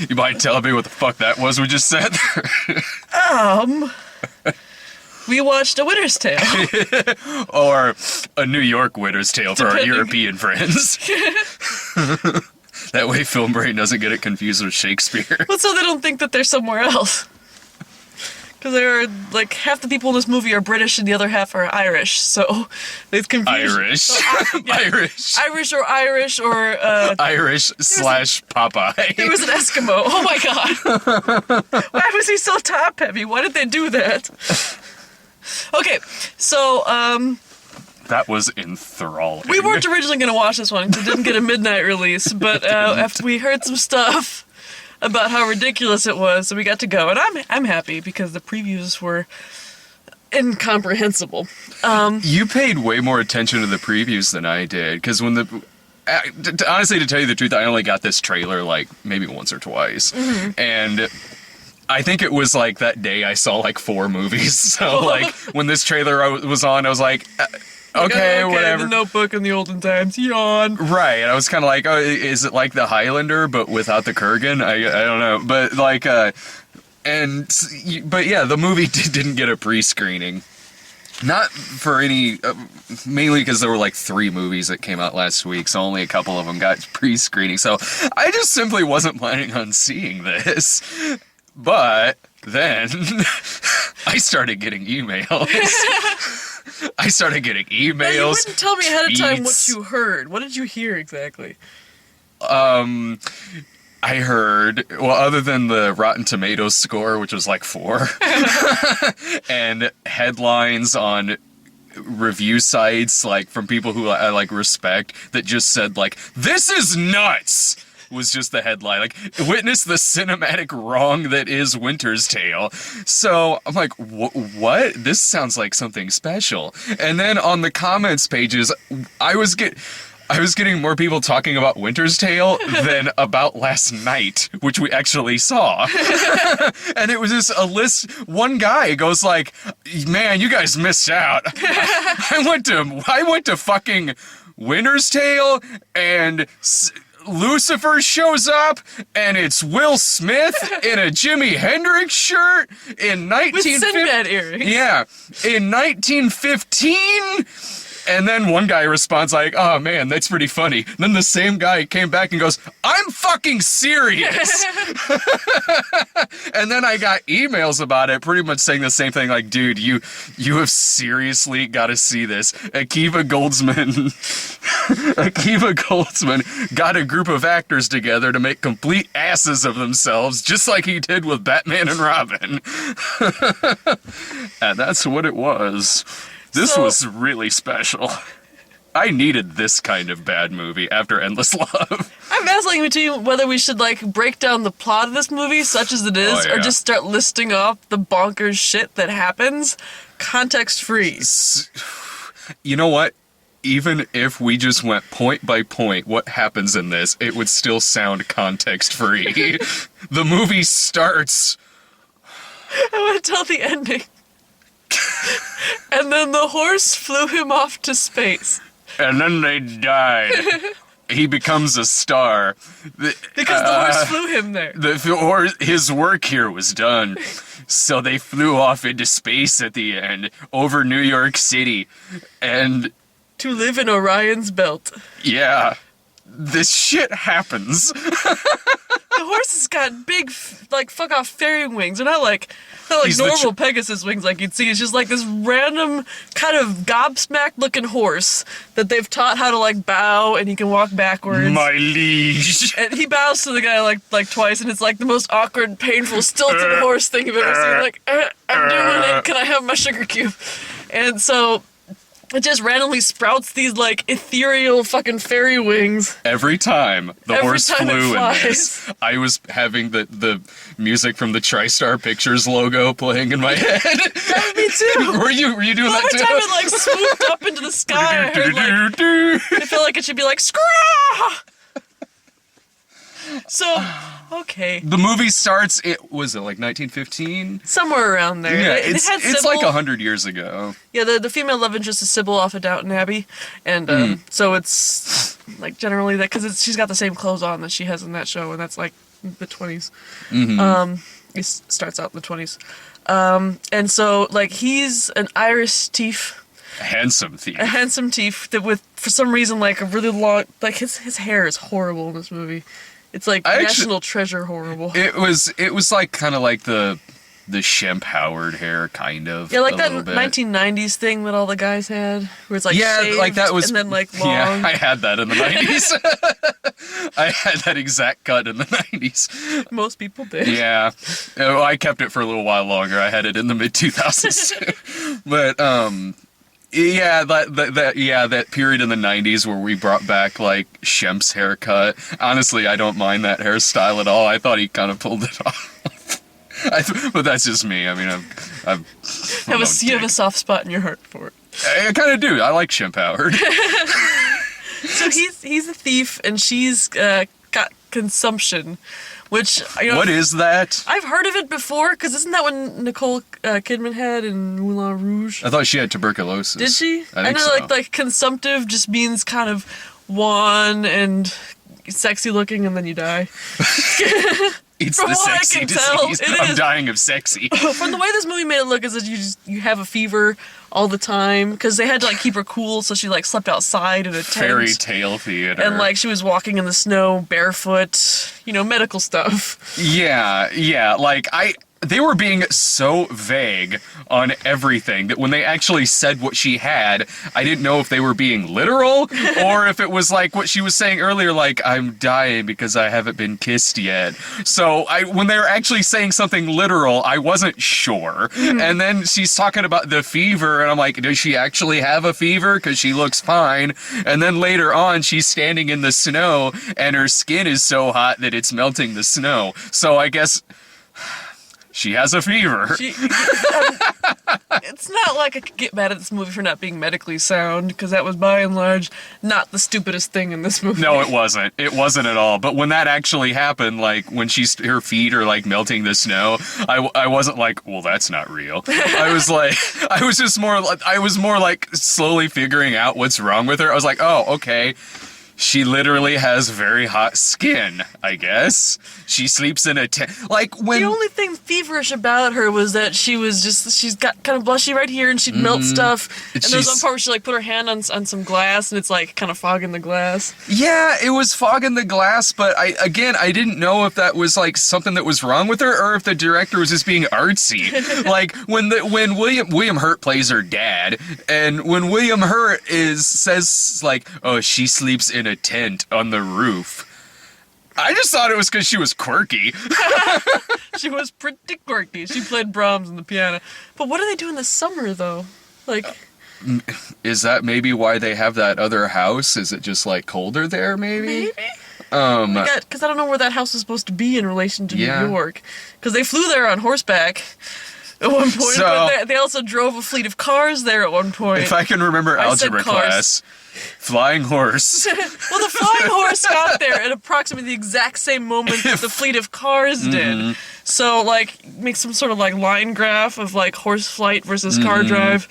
You mind telling me what the fuck that was we just said? We watched A Winter's Tale. Or A New York Winter's Tale for our European friends. That way Film Brain doesn't get it confused with Shakespeare. Well, so they don't think that they're somewhere else. Because there are, like, half the people in this movie are British and the other half are Irish, so there's confusion. Irish. So, Irish. Irish or Irish / Popeye. There was an Eskimo. Oh my god. Why was he so top heavy? Why did they do that? Okay, so, That was enthralling. we weren't originally going to watch this one because it didn't get a midnight release, but after we heard some stuff about how ridiculous it was, so we got to go. And I'm happy because the previews were incomprehensible. You paid way more attention to the previews than I did, because when honestly, to tell you the truth, I only got this trailer like maybe once or twice, and I think it was like that day I saw like 4 movies. So like when this trailer was on, I was like, okay, whatever. The Notebook in the olden times, yawn. Right, I was kind of like, oh, is it like the Highlander but without the Kurgan? I don't know, but like, but yeah, the movie didn't get a pre-screening. Not for any, mainly because there were like 3 movies that came out last week, so only a couple of them got pre-screening. So I just simply wasn't planning on seeing this. But then I started getting emails. I started getting emails. Now, you wouldn't tell me ahead of time what tweets. you heard. What did you hear exactly? I heard, well, other than the Rotten Tomatoes score, which was like 4, and headlines on review sites, like from people who I like respect, that just said like, "This is nuts," was just the headline. Like, witness the cinematic wrong that is Winter's Tale. So I'm like, what? This sounds like something special. And then on the comments pages, I was getting more people talking about Winter's Tale than about last night, which we actually saw. And it was just a list. One guy goes like, "Man, you guys missed out. I went to fucking Winter's Tale and Lucifer shows up, and it's Will Smith in a Jimi Hendrix shirt in 19... With Sinbad earrings. Yeah, in 1915... And then one guy responds like, "Oh man, that's pretty funny." Then the same guy came back and goes, "I'm fucking serious." And then I got emails about it pretty much saying the same thing, like, "Dude, you have seriously got to see this." Akiva Goldsman got a group of actors together to make complete asses of themselves, just like he did with Batman and Robin. And that's what it was. This was really special. I needed this kind of bad movie after Endless Love. I'm asking between whether we should, like, break down the plot of this movie, such as it is, or just start listing off the bonkers shit that happens, context-free. You know what? Even if we just went point by point what happens in this, it would still sound context-free. The movie starts... I want to tell the ending. And then the horse flew him off to space. And then they died. He becomes a star. Because the horse flew him there. His work here was done. So they flew off into space at the end, over New York City. And... to live in Orion's belt. Yeah. This shit happens. The horse has got big, like, fuck-off fairy wings. They're not like normal Pegasus wings like you'd see. It's just like this random kind of gobsmacked-looking horse that they've taught how to, like, bow, and he can walk backwards. My liege. And he bows to the guy, like twice, and it's, like, the most awkward, painful, stilted horse thing you've ever seen. Like, I'm doing it. Can I have my sugar cube? And so... it just randomly sprouts these, like, ethereal fucking fairy wings. Every time the horse time flew in this, I was having the music from the TriStar Pictures logo playing in my head. Yeah, me too. Were you doing that too? Every time it, like, swooped up into the sky, I heard, like, I feel like it should be like, scraw! So, Okay. The movie starts, was it like 1915? Somewhere around there. Yeah, They had it's Sybil. like 100 years ago. Yeah, the female love interest is Sybil off of Downton Abbey, and so it's like generally that because she's got the same clothes on that she has in that show, and that's like the 20s. It starts out in the 20s, and so like he's an Irish thief. A handsome thief that with for some reason like a really long like his hair is horrible in this movie. It's like National Treasure horrible. It was like kind of like the Shemp Howard hair kind of. Yeah, like that 1990s thing that all the guys had, where it's like shaved, like that was, and then like long. Yeah, I had that in the 90s. I had that exact cut in the 90s. Most people did. Yeah, I kept it for a little while longer. I had it in the mid 2000s, but yeah, that period in the 90s where we brought back, like, Shemp's haircut. Honestly, I don't mind that hairstyle at all. I thought he kind of pulled it off. But that's just me. I mean, you have a soft spot in your heart for it. I kind of do. I like Shemp Howard. So he's a thief, and she's got consumption. Which, what is that? I've heard of it before, because isn't that what Nicole Kidman had in Moulin Rouge? I thought she had tuberculosis. Did she? I know, so. like consumptive just means kind of wan and sexy looking, and then you die. It's From the what sexy I can tell, disease. it I'm is. dying of sexy. From the way this movie made it look, is that you have a fever all the time, because they had to like keep her cool, so she like slept outside in a tent. Fairy tale theater. And like she was walking in the snow barefoot, medical stuff. Yeah, like they were being so vague on everything that when they actually said what she had, I didn't know if they were being literal or if it was like what she was saying earlier, like, I'm dying because I haven't been kissed yet. So when they were actually saying something literal, I wasn't sure. And then she's talking about the fever, and I'm like, does she actually have a fever? Because she looks fine. And then later on, she's standing in the snow, and her skin is so hot that it's melting the snow. So I guess she has a fever. It's not like I could get mad at this movie for not being medically sound, because that was by and large not the stupidest thing in this movie. No, it wasn't. It wasn't at all. But when that actually happened, like when her feet are like melting the snow, I wasn't like, well, that's not real. I was more like slowly figuring out what's wrong with her. I was like, oh, okay. She literally has very hot skin, I guess. She sleeps in a tent. Like when the only thing feverish about her was that she's got kind of blushy right here, and she'd melt stuff. And there's one part where she like put her hand on some glass, and it's like kind of fogging the glass. Yeah, it was fogging the glass, but I didn't know if that was like something that was wrong with her or if the director was just being artsy. Like when William Hurt plays her dad, and when William Hurt says like, oh, she sleeps in a tent on the roof. I just thought it was because she was quirky. She was pretty quirky. She played Brahms on the piano. But what do they do in the summer, though? Like, is that maybe why they have that other house? Is it just like colder there? Maybe. Because I don't know where that house is supposed to be in relation to New York. Because they flew there on horseback at one point, but they also drove a fleet of cars there at one point. If I can remember algebra class. Flying horse. Well, the flying horse got there at approximately the exact same moment that the fleet of cars did. So, like, make some sort of, like, line graph of, like, horse flight versus car drive.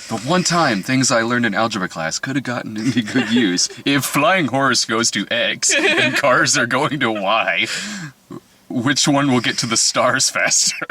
But one time, things I learned in algebra class could have gotten into good use. If flying horse goes to X and cars are going to Y, which one will get to the stars faster?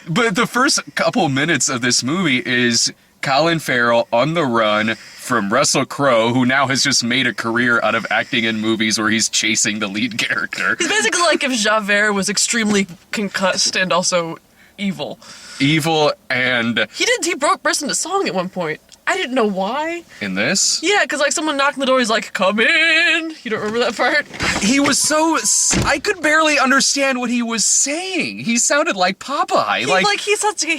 But the first couple minutes of this movie is Colin Farrell on the run from Russell Crowe, who now has just made a career out of acting in movies where he's chasing the lead character. He's basically like if Javert was extremely concussed and also evil. Evil and... He burst into song at one point. I didn't know why. In this? Yeah, because like someone knocked on the door, he's like, come in! You don't remember that part? He was so... I could barely understand what he was saying. He sounded like Popeye. He's such a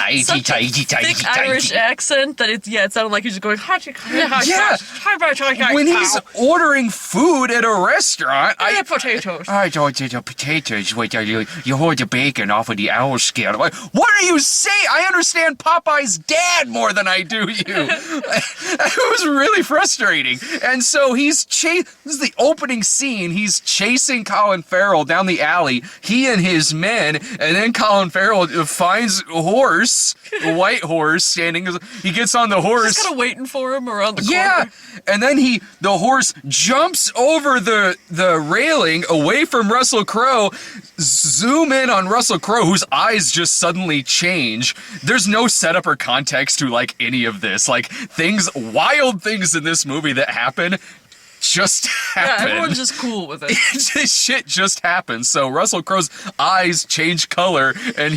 thick Irish accent that it sounded like he was just going... Yeah! When he's ordering food at a restaurant... potatoes. I don't eat the potatoes. You hold the bacon off of the owl skin. Like, what are you saying? I understand Popeye's dad more than I do you. It was really frustrating. And so this is the opening scene, he's chasing Colin Farrell down the alley, he and his men, and then Colin Farrell finds a horse, a white horse, standing. He gets on the horse. Just kind of waiting for him around the corner. Yeah, and then the horse jumps over the railing away from Russell Crowe. Zoom in on Russell Crowe, whose eyes just suddenly change. There's no setup or context to like any of this. Like wild things in this movie that happen just happen. Yeah, everyone's just cool with it. Shit just happens. So Russell Crowe's eyes change color, and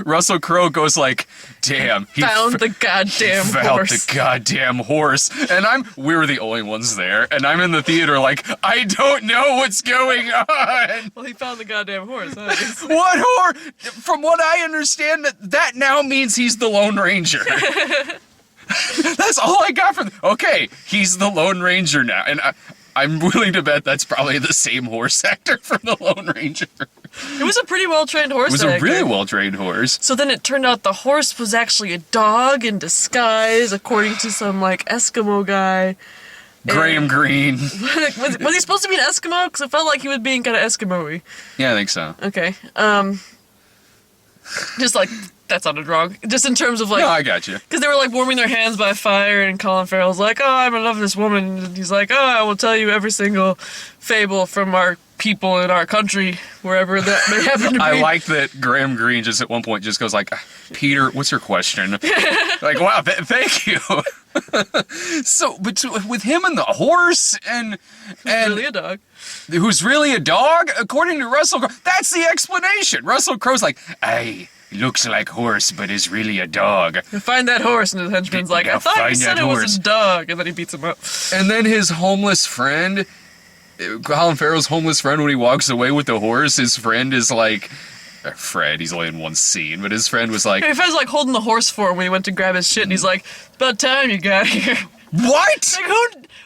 Russell Crowe goes like, "Damn, he found the goddamn horse." And we were the only ones there, and I'm in the theater like, I don't know what's going on. Well, he found the goddamn horse. Huh? What horse? From what I understand, that now means he's the Lone Ranger. That's all I got from. Okay, he's the Lone Ranger now, and I'm willing to bet that's probably the same horse actor from the Lone Ranger. It was a pretty well-trained horse. It was a really well-trained horse. So then it turned out the horse was actually a dog in disguise, according to some like Eskimo guy. Graham Greene. Was he supposed to be an Eskimo? Because it felt like he was being kind of Eskimo-y. Yeah, I think so. Okay. Just like. That sounded wrong. Just in terms of like... No, I got you. Because they were like warming their hands by fire, and Colin Farrell's like, "Oh, I'm in love with this woman." And he's like, "Oh, I will tell you every single fable from our people in our country, wherever that may happen to be." I like that Graham Greene just at one point just goes like, "Peter, what's your question?" Like, wow, thank you. So, but with him and the horse and really a dog. Who's really a dog? According to Russell Crowe, that's the explanation. Russell Crowe's like, "Aye, looks like horse, but is really a dog." You find that horse, and the henchman's like, "I thought you said it was a dog," and then he beats him up. And then his homeless friend, Colin Farrell's homeless friend, when he walks away with the horse, his friend is like, Fred, he's only in one scene, but his friend was like... Hey, Fred's like holding the horse for him when he went to grab his shit, and he's like, "It's about time you got here." What? Like,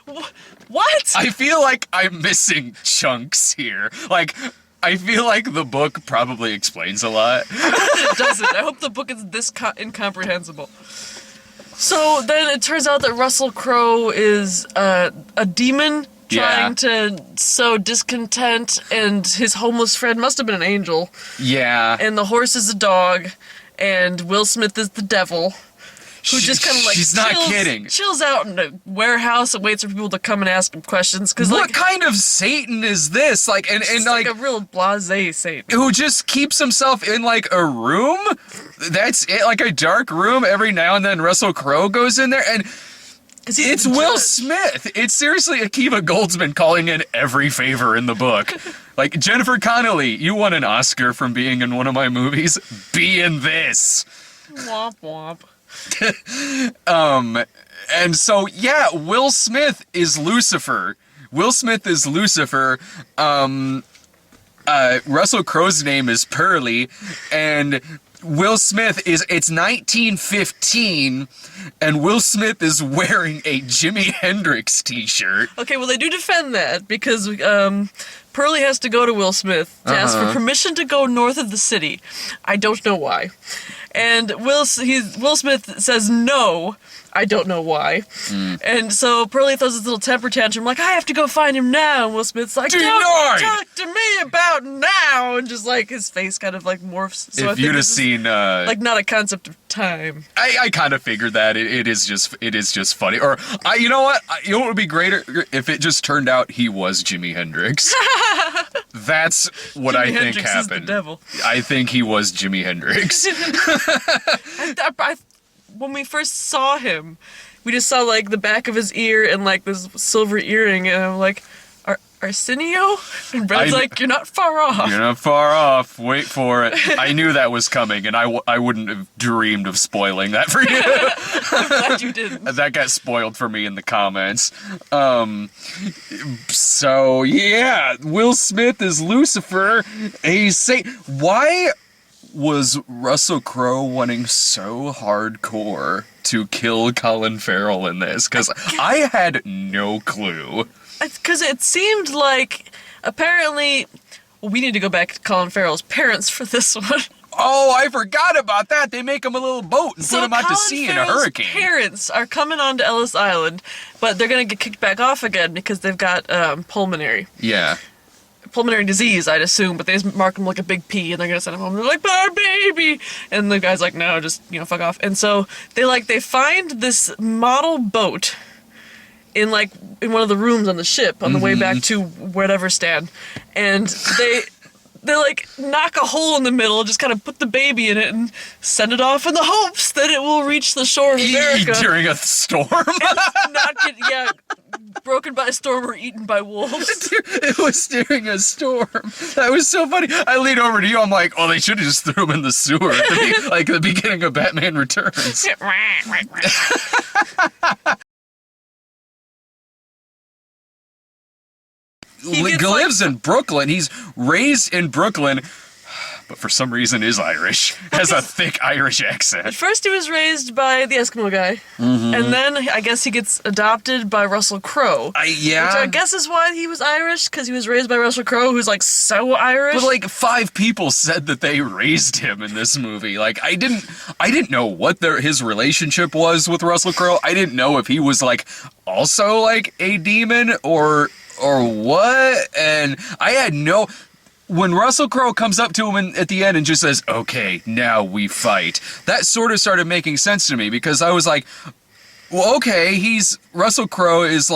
who... What? I feel like I'm missing chunks here. Like... I feel like the book probably explains a lot. It doesn't. I hope the book is this incomprehensible. So then it turns out that Russell Crowe is a demon trying to sow discontent, and his homeless friend must have been an angel. Yeah. And the horse is a dog, and Will Smith is the devil. Who just kind of like she's not kidding. Chills out in a warehouse and waits for people to come and ask him questions. Cause what kind of Satan is this? Like, and like a real blasé Satan who just keeps himself in like a room. That's it, like a dark room. Every now and then, Russell Crowe goes in there, and it's Will Smith. It's seriously Akiva Goldsman calling in every favor in the book. Like, Jennifer Connelly, you won an Oscar from being in one of my movies. Be in this. Womp womp. And so, yeah, Will Smith is Lucifer. Russell Crowe's name is Pearly, and Will Smith it's 1915, and Will Smith is wearing a Jimi Hendrix t-shirt. Okay, well, they do defend that, because, Pearly has to go to Will Smith to ask for permission to go north of the city. I don't know why. And Will Smith says no. I don't know why. And so Pearly throws this little temper tantrum, like, "I have to go find him now." And Will Smith's like, "Don't talk to me about now." And just like his face kind of like morphs. So if you'd have seen, like, not a concept of time. I kind of figured that it is just funny. Or you know what? You know what would be greater if it just turned out he was Jimi Hendrix. That's what I think happened. Is the devil. I think he was Jimi Hendrix. When we first saw him, we just saw like the back of his ear and like this silver earring, and I'm like, Arsenio? And Brad's like, "You're not far off. You're not far off. Wait for it." I knew that was coming, and I wouldn't have dreamed of spoiling that for you. I'm glad you didn't. That got spoiled for me in the comments. So yeah, Will Smith is Lucifer. He's Satan. Why was Russell Crowe wanting so hardcore to kill Colin Farrell in this? Because I had no clue. Because it seemed like, apparently, well, we need to go back to Colin Farrell's parents for this one. Oh, I forgot about that. They make him a little boat and put him out to sea in a hurricane. Parents are coming onto Ellis Island, but they're gonna get kicked back off again because they've got pulmonary disease, I'd assume. But they just mark him like a big P, and they're gonna send him home. They're like, "Bye, baby," and the guy's like, "No, just fuck off." And so they find this model boat in one of the rooms on the ship on the way back to whatever stand, and they knock a hole in the middle, just kind of put the baby in it and send it off in the hopes that it will reach the shore of America during a storm. And not get broken by a storm or eaten by wolves. It was during a storm. That was so funny. I leaned over to you. I'm like, oh, they should have just threw him in the sewer at like the beginning of Batman Returns. He lives in Brooklyn. He's raised in Brooklyn, but for some reason is Irish. Has a thick Irish accent. At first he was raised by the Eskimo guy, and then I guess he gets adopted by Russell Crowe. Which I guess is why he was Irish, because he was raised by Russell Crowe, who's so Irish. But 5 people said that they raised him in this movie. I didn't know what his relationship was with Russell Crowe. I didn't know if he was also a demon or what, and I had no... When Russell Crowe comes up to him at the end and just says, "Okay, now we fight," that sort of started making sense to me, because I was like, well, okay, Russell Crowe is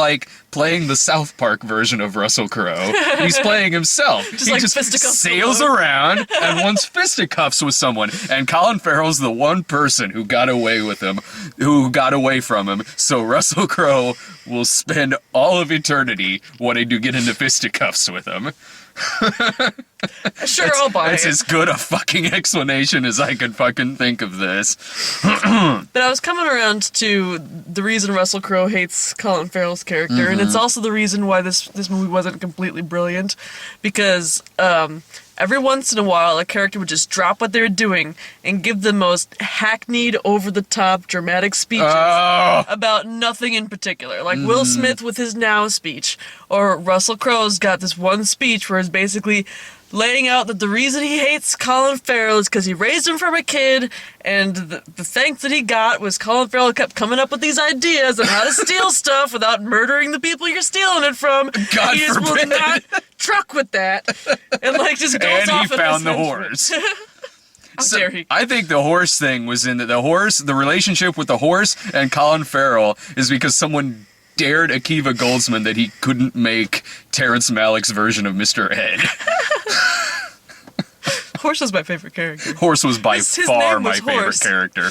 playing the South Park version of Russell Crowe. He's playing himself. He just sails around and wants fisticuffs with someone. And Colin Farrell's the one person who got away from him. So Russell Crowe will spend all of eternity wanting to get into fisticuffs with him. Sure, I'll buy it. It's as good a fucking explanation as I could fucking think of this. But I was coming around to the reason Russell Crowe hates Colin Farrell's character, and it's also the reason why this movie wasn't completely brilliant, because every once in a while a character would just drop what they were doing and give the most hackneyed, over-the-top, dramatic speeches about nothing in particular. Like Will Smith with his now speech, or Russell Crowe's got this one speech where it's basically laying out that the reason he hates Colin Farrell is because he raised him from a kid, and the thanks that he got was Colin Farrell kept coming up with these ideas on how to steal stuff without murdering the people you're stealing it from. God he just forbid. will not truck with that, and just goes and off. And he found the horse. How dare he? I think the horse thing was in the relationship with the horse and Colin Farrell is because someone dared Akiva Goldsman that he couldn't make Terrence Malick's version of Mr. Ed. Horse was my favorite character. Horse was by far my favorite Horse. character.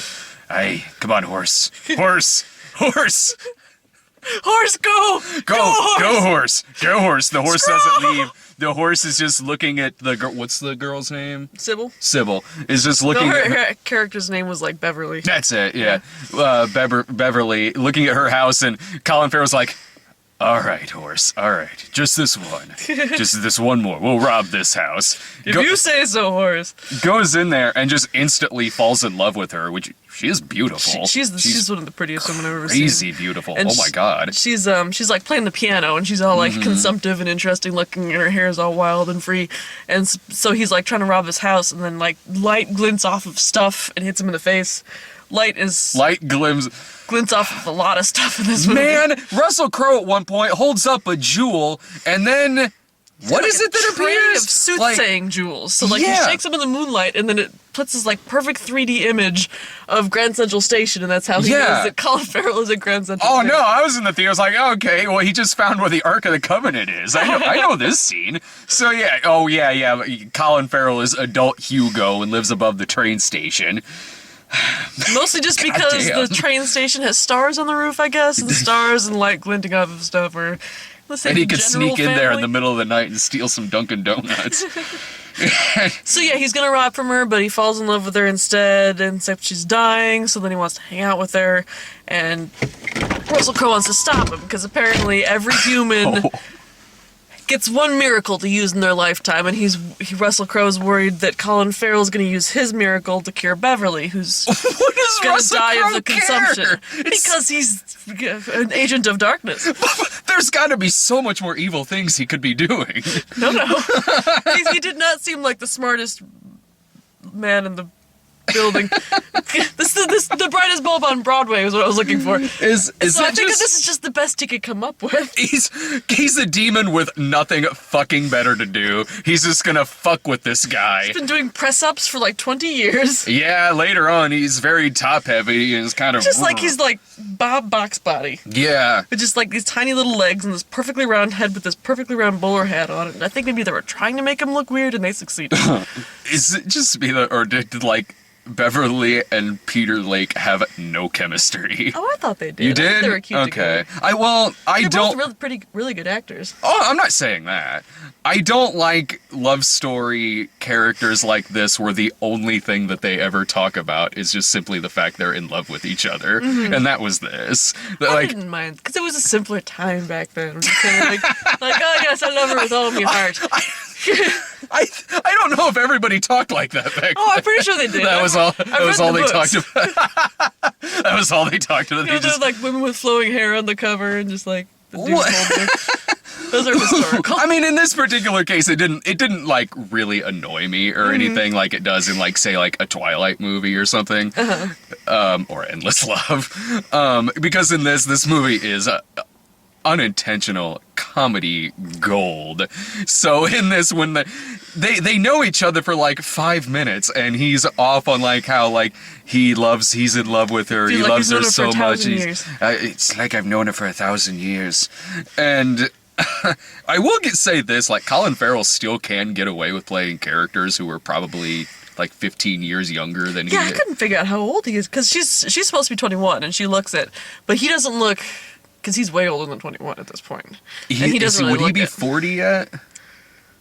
Hey, come on, horse. Horse! Horse! Horse, go! Go, horse! Go, horse! The horse doesn't leave. The horse is just looking at the girl. What's the girl's name? Sybil. Sybil is just looking at her character's name was Beverly. That's it, yeah. Beverly looking at her house, and Colin Farrell's like, "All right, horse, all right. Just this one. Just this one more. We'll rob this house." If you say so, horse. Goes in there and just instantly falls in love with her, which she is beautiful. She's one of the prettiest women I've ever seen. Crazy beautiful. And oh my god. She's playing the piano, and she's all consumptive and interesting looking, and her hair is all wild and free. And so he's trying to rob his house, and then light glints off of stuff and hits him in the face. Light glints off of a lot of stuff in this movie. Man, Russell Crowe at one point holds up a jewel, and then what is it that appears? Of soothsaying jewels. So he shakes them in the moonlight, and then it puts this perfect 3D image of Grand Central Station, and that's how he knows that Colin Farrell is at Grand Central Station. No, I was in the theater. I was like, okay, well, he just found where the Ark of the Covenant is. I know this scene. So yeah, Colin Farrell is adult Hugo and lives above the train station. Mostly just because the train station has stars on the roof, I guess, and stars and light glinting off of stuff. And he could sneak in there in the middle of the night and steal some Dunkin' Donuts. So yeah, he's gonna rob from her, but he falls in love with her instead, except she's dying, so then he wants to hang out with her, and Russell Crowe wants to stop him, because apparently every human gets one miracle to use in their lifetime, and Russell Crowe's worried that Colin Farrell's going to use his miracle to cure Beverly, who's going to die of the consumption. Because he's an agent of darkness. There's got to be so much more evil things he could be doing. No. He did not seem like the smartest man in the building. The brightest bulb on Broadway is what I was looking for. Is So I it think that just... this is just the best he could come up with. He's a demon with nothing fucking better to do. He's just gonna fuck with this guy. He's been doing press-ups for like 20 years. Yeah, later on, he's very top-heavy and is kind of... Just like he's like Bob Boxbody. Yeah. With just like these tiny little legs and this perfectly round head with this perfectly round bowler hat on it. And I think maybe they were trying to make him look weird and they succeeded. Is it just me that... Or did like... Beverly and Peter Lake have no chemistry. Oh, I thought they did. You I thought did? they were cute Okay. together. I They're both really good actors. Oh, I'm not saying that. I don't like love story characters like this where the only thing that they ever talk about is just simply the fact they're in love with each other. Mm-hmm. And that was this. I didn't mind, because it was a simpler time back then. I'm just kinda like, oh yes, I love her with all of my heart. I don't know if everybody talked like that back then. Oh, I'm pretty sure they did. That was all they talked about. That was all they talked about. You know, there's like women with flowing hair on the cover and just like the dudes holding. Those are historical. I mean, in this particular case, it didn't like really annoy me or anything like it does in like say like a Twilight movie or something, or Endless Love, because in this movie is unintentional comedy gold. So in this, when they know each other for like 5 minutes, and he's off on like how like he's in love with her, he like loves her he's so known her for much. 1,000 years. It's like I've known her for 1,000 years, and. I will say this, like, Colin Farrell still can get away with playing characters who are probably, like, 15 years younger than he Yeah, I is. couldn't figure out how old he is, because she's supposed to be 21, and she looks it, but he doesn't look, because he's way older than 21 at this point. And he doesn't really would he look be it. 40 yet?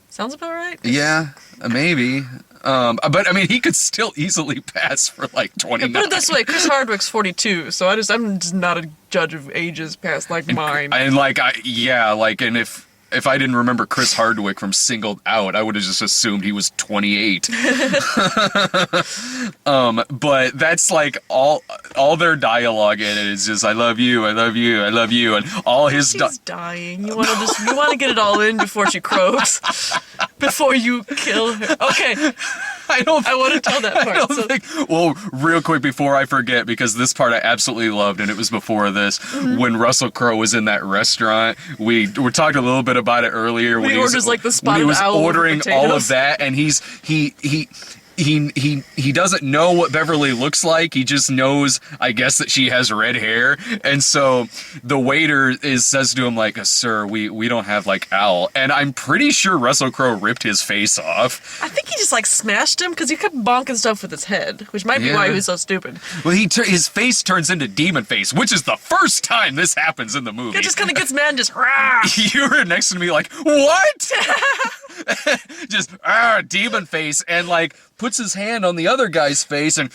Sounds about right? Yeah, maybe. But, I mean, he could still easily pass for, like, 29. Put it this way, Chris Hardwick's 42, so I'm just not a judge of ages past, like, mine. And, like, and if I didn't remember Chris Hardwick from Singled Out, I would have just assumed he was 28. But that's like all their dialogue in it is just I love you, I love you, I love you, and all his She's dying. You want to get it all in before she croaks, before you kill her. Okay. I want to tell that part. Well, real quick before I forget, because this part I absolutely loved, and it was before this, when Russell Crowe was in that restaurant. We talked a little bit about it earlier. When he orders like the spotted when he was owl ordering potatoes. all of that, and he doesn't know what Beverly looks like. He just knows, I guess, that she has red hair. And so the waiter says to him, like, sir, we don't have, like, owl. And I'm pretty sure Russell Crowe ripped his face off. I think he just, like, smashed him because he kept bonking stuff with his head, which might be why he was so stupid. Well, his face turns into demon face, which is the first time this happens in the movie. He just kind of gets mad and just, rah! You were next to me like, what? Just, demon face, and, like, puts his hand on the other guy's face, and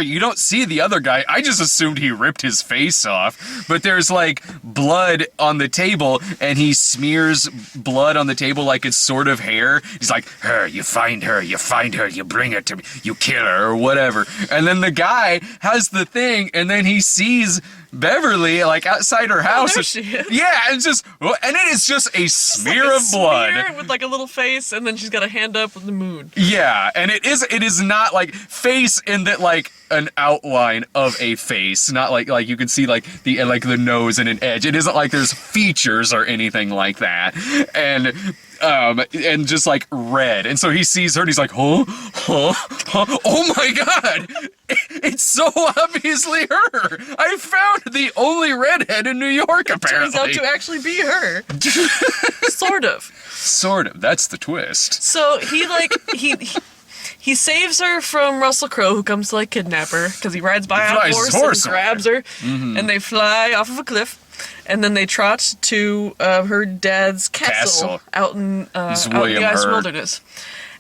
you don't see the other guy. I just assumed he ripped his face off. But there's, like, blood on the table, and he smears blood on the table like it's sort of hair. He's like, you find her, you bring her to me, you kill her, or whatever. And then the guy has the thing, and then he sees Beverly, like, outside her house. There she is. Yeah, and it is just a smear of blood. Smear with, like, a little face, and then she's got a hand up with the moon. Yeah, and it is not like face in that, like, an outline of a face, not like you can see like the nose and an edge. It isn't like there's features or anything like that, and just like red. And so he sees her and he's like, huh? Oh my god, it's so obviously her. I found the only redhead in New York. Apparently, turns out to actually be her. Sort of. That's the twist. So he saves her from Russell Crowe, who comes to, like, kidnap her, because he rides by on a horse and grabs her, and they fly off of a cliff, and then they trot to her dad's castle. Out in the ice wilderness.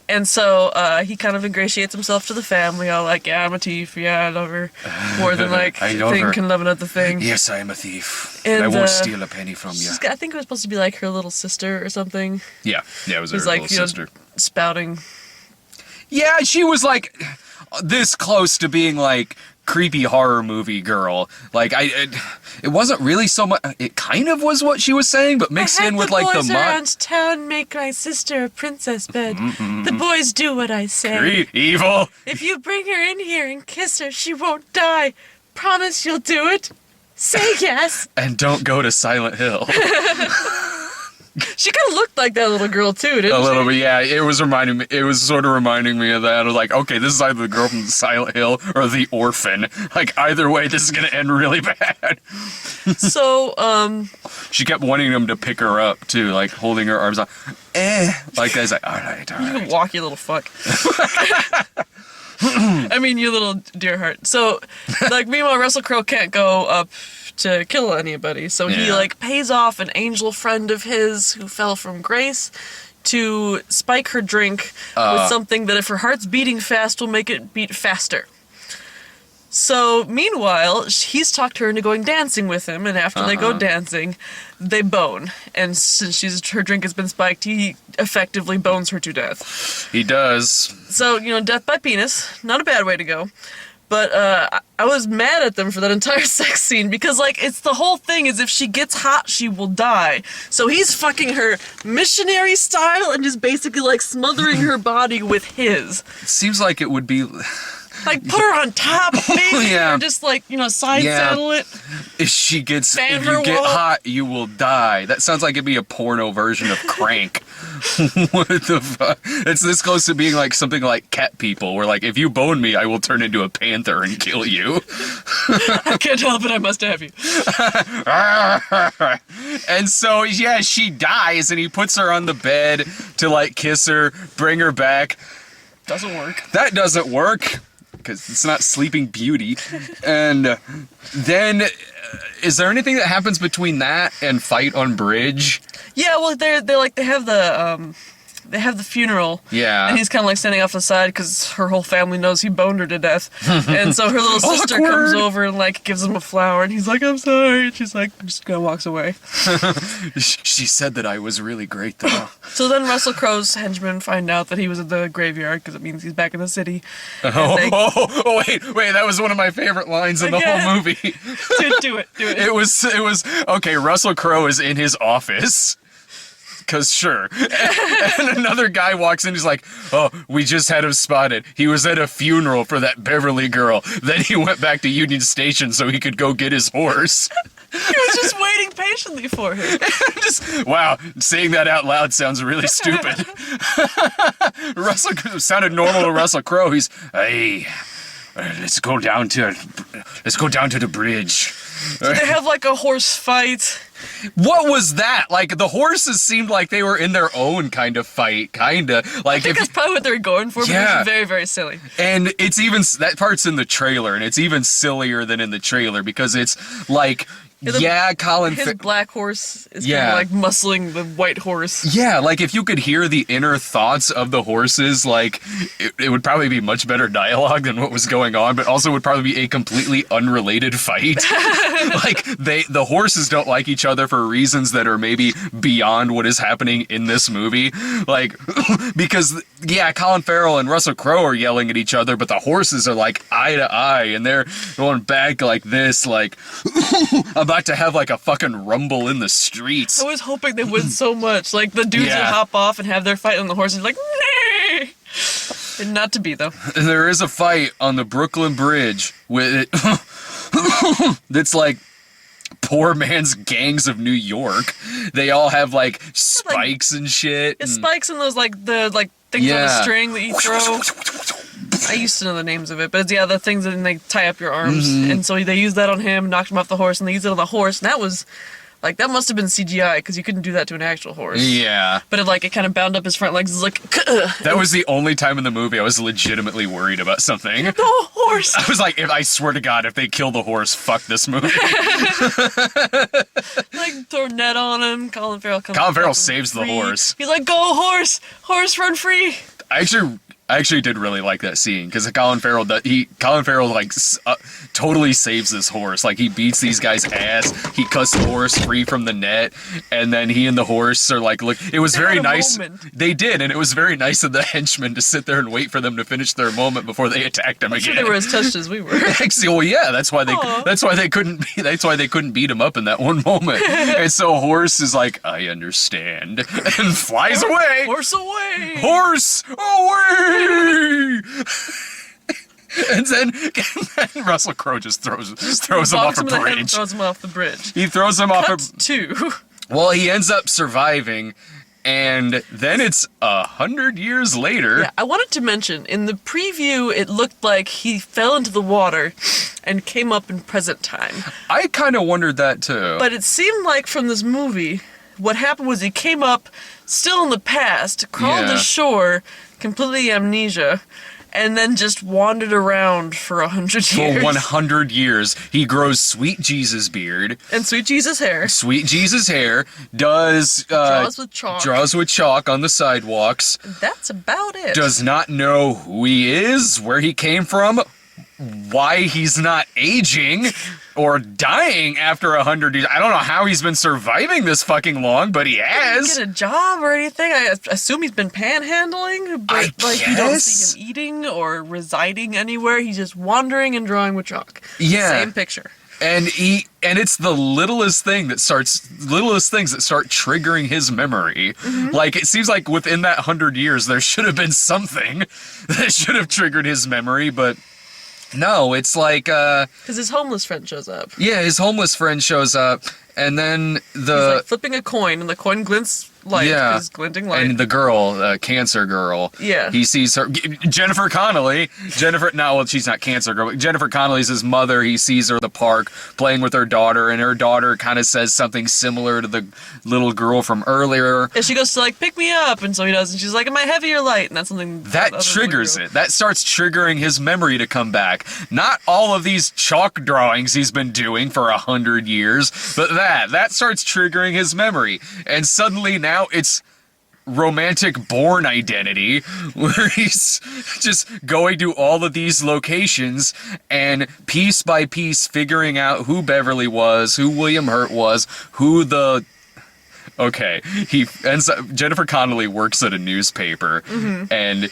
And so he kind of ingratiates himself to the family, all like, yeah, I'm a thief, yeah, I love her, more than, like, a thing can love another thing. Yes, I am a thief. And, I won't steal a penny from you. I think it was supposed to be, like, her little sister or something. Yeah, it was her like, little sister. Spouting. Yeah, she was like this close to being like creepy horror movie girl. Like it wasn't really so much. It kind of was what she was saying, but mixed in with like the boys around town make my sister a princess bed. The boys do what I say. Evil. If you bring her in here and kiss her, she won't die. Promise you'll do it. Say yes. And don't go to Silent Hill. She kind of looked like that little girl too, didn't she? A little bit, yeah. It was sort of reminding me of that. I was like, okay, this is either the girl from Silent Hill or the orphan. Like, either way, this is gonna end really bad. So, she kept wanting him to pick her up too, like holding her arms out. Like I was like, all right. You can walk, you little fuck. I mean, you little dear heart. So, like, meanwhile, Russell Crowe can't go up to kill anybody, so he like pays off an angel friend of his who fell from grace to spike her drink with something that if her heart's beating fast will make it beat faster. So meanwhile, he's talked her into going dancing with him, and after they go dancing, they bone. And since her drink has been spiked, he effectively bones her to death. He does. So, you know, death by penis, not a bad way to go. But I was mad at them for that entire sex scene because, like, it's the whole thing is if she gets hot, she will die. So he's fucking her missionary style and just basically, like, smothering her body with his. It seems like it would be... Like, put her on top, maybe, Yeah. or just, like, you know, side saddle it. If you get Vanderwall. hot, you will die. That sounds like it'd be a porno version of Crank. What the fuck? It's this close to being like something like Cat People, where like, if you bone me, I will turn into a panther and kill you. I can't help it, I must have you. And so, yeah, she dies, and he puts her on the bed to like kiss her, bring her back. Doesn't work. That doesn't work. Because it's not Sleeping Beauty. And then, is there anything that happens between that and fight on bridge? Yeah, well, they have the funeral. Yeah. And he's kind of like standing off the side because her whole family knows he boned her to death. And so her little sister comes over and like gives him a flower, and he's like, "I'm sorry." And she's like, just kind of walks away. She said that I was really great, though. So then Russell Crowe's henchmen find out that he was at the graveyard because it means he's back in the city. Wait, that was one of my favorite lines in the whole movie. Do it. It was okay. Russell Crowe is in his office. Because sure. And another guy walks in, he's like, "Oh, we just had him spotted. He was at a funeral for that Beverly girl. Then he went back to Union Station so he could go get his horse." He was just waiting patiently for her. Wow, saying that out loud sounds really stupid. Russell sounded normal to Russell Crowe. He's, "Hey, let's go down to the bridge." So they have like a horse fight. What was that? Like, the horses seemed like they were in their own kind of fight, kinda. Like, I think that's probably what they were going for, but Yeah. it's very, very silly. And it's even, that part's in the trailer, and it's even sillier than in the trailer, because it's like, Colin... His black horse is kind Yeah. of like muscling the white horse. Yeah, like, if you could hear the inner thoughts of the horses, like, it would probably be much better dialogue than what was going on, but also would probably be a completely unrelated fight. Like, the horses don't like each other for reasons that are maybe beyond what is happening in this movie. Like, because, yeah, Colin Farrell and Russell Crowe are yelling at each other, but the horses are, like, eye to eye, and they're going back like this, like, about to have, like, a fucking rumble in the streets. I was hoping they would so much. Like, the dudes would hop off and have their fight, and the horses like, "Nay!" And not to be, though. There is a fight on the Brooklyn Bridge with that's like poor man's gangs of New York. They all have like spikes and shit. It's spikes and those like things on the string that you throw. I used to know the names of it, but it's, the things that they tie up your arms. And so they used that on him, knocked him off the horse, and they used it on the horse, and that was like, that must have been CGI because you couldn't do that to an actual horse. Yeah. But it kind of bound up his front legs. It's like, that was the only time in the movie I was legitimately worried about something. The horse. I was like, I swear to God, if they kill the horse, fuck this movie. Like, throw a net on him. Colin Farrell saves the horse. He's like, "Go horse, run free." I actually I actually did really like that scene because Colin Farrell like totally saves this horse. Like he beats these guys' ass. He cuts the horse free from the net, and then he and the horse are like, look. It was very nice. They did, and it was very nice of the henchmen to sit there and wait for them to finish their moment before they attacked them again. Sure they were as touched as we were. Well, yeah, that's why they couldn't beat him up in that one moment. And so horse is like, I understand, and flies away. Horse away. Horse away. And then Russell Crowe just throws him off a bridge. Throws him off the bridge. He throws him off a... two. Well, he ends up surviving, and then it's 100 years later. Yeah, I wanted to mention, in the preview, it looked like he fell into the water and came up in present time. I kind of wondered that, too. But it seemed like from this movie, what happened was he came up still in the past, crawled ashore, completely amnesia, and then just wandered around for 100 years. For 100 years. He grows Sweet Jesus beard. And Sweet Jesus hair. Sweet Jesus hair. Draws with chalk on the sidewalks. That's about it. Does not know who he is, where he came from, why he's not aging or dying after 100 years. I don't know how he's been surviving this fucking long, but he has. He didn't get a job or anything. I assume he's been panhandling, but you don't see him eating or residing anywhere. He's just wandering and drawing with chalk. Yeah. Same picture. And it's the littlest things that start triggering his memory. Mm-hmm. Like, it seems like within that 100 years, there should have been something that should have triggered his memory, but no, it's like... Because his homeless friend shows up. Yeah, his homeless friend shows up, and then he's like flipping a coin, and the coin glints light. Yeah. It's glinting light. And the girl, cancer girl. Yeah. He sees her... Jennifer Connelly. She's not cancer girl, but Jennifer Connelly's his mother. He sees her at the park playing with her daughter, and her daughter kind of says something similar to the little girl from earlier. And she goes to, like, pick me up, and so he does, and she's like, am I heavy or light? And that's something... That triggers it. That starts triggering his memory to come back. Not all of these chalk drawings he's been doing for 100 years, but that starts triggering his memory. And suddenly now it's romantic Bourne identity, where he's just going to all of these locations and piece by piece figuring out who Beverly was, who William Hurt was, who the... Okay, he ends up... Jennifer Connelly works at a newspaper, and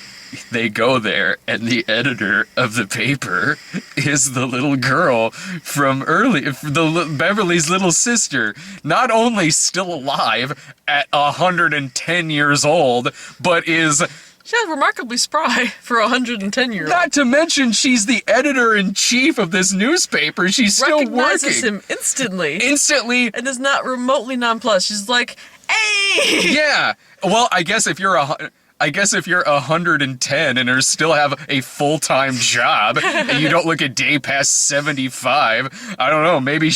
they go there, and the editor of the paper is the little girl from Beverly's little sister. Not only still alive at 110 years old, but is... She's remarkably spry for 110 years old. Not to mention, she's the editor-in-chief of this newspaper. She's still working. Recognizes him instantly. And is not remotely nonplussed. She's like, hey! Yeah. Well, I guess if you're 110 and still have a full-time job and you don't look a day past 75, I don't know, maybe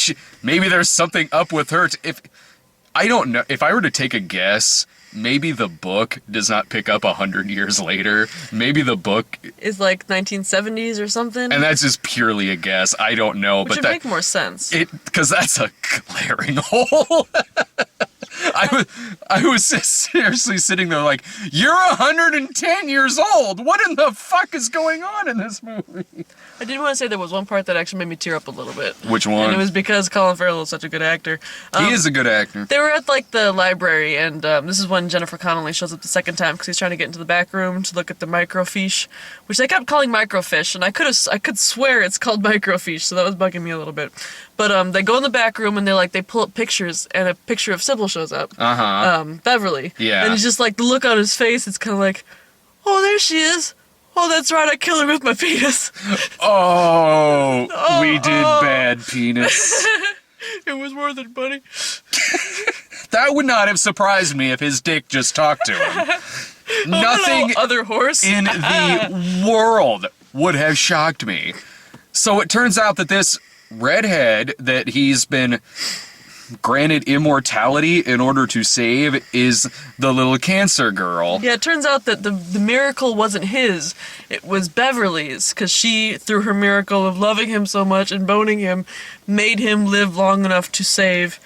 there's something up with her. I don't know. If I were to take a guess, maybe the book does not pick up 100 years later. Maybe the book is like 1970s or something. And that's just purely a guess. I don't know. Which would make more sense. Because that's a glaring hole. I was seriously sitting there like, you're 110 years old. What in the fuck is going on in this movie? I did want to say there was one part that actually made me tear up a little bit. Which one? And it was because Colin Farrell is such a good actor. He is a good actor. They were at like the library, and this is when Jennifer Connelly shows up the second time because he's trying to get into the back room to look at the microfiche, which they kept calling microfiche, and I could swear it's called microfiche, so that was bugging me a little bit. But they go in the back room and they pull up pictures, and a picture of Sybil shows up. Beverly. Yeah. And it's just like the look on his face. It's kind of like, oh, there she is. Oh, that's right. I killed her with my penis. Oh, we did bad, penis. It was worth it, buddy. That would not have surprised me if his dick just talked to him. Nothing other horse in the world would have shocked me. So it turns out that this redhead that he's been granted immortality in order to save is the little cancer girl. Yeah, it turns out that the miracle wasn't his. It was Beverly's, because she, through her miracle of loving him so much and boning him, made him live long enough to save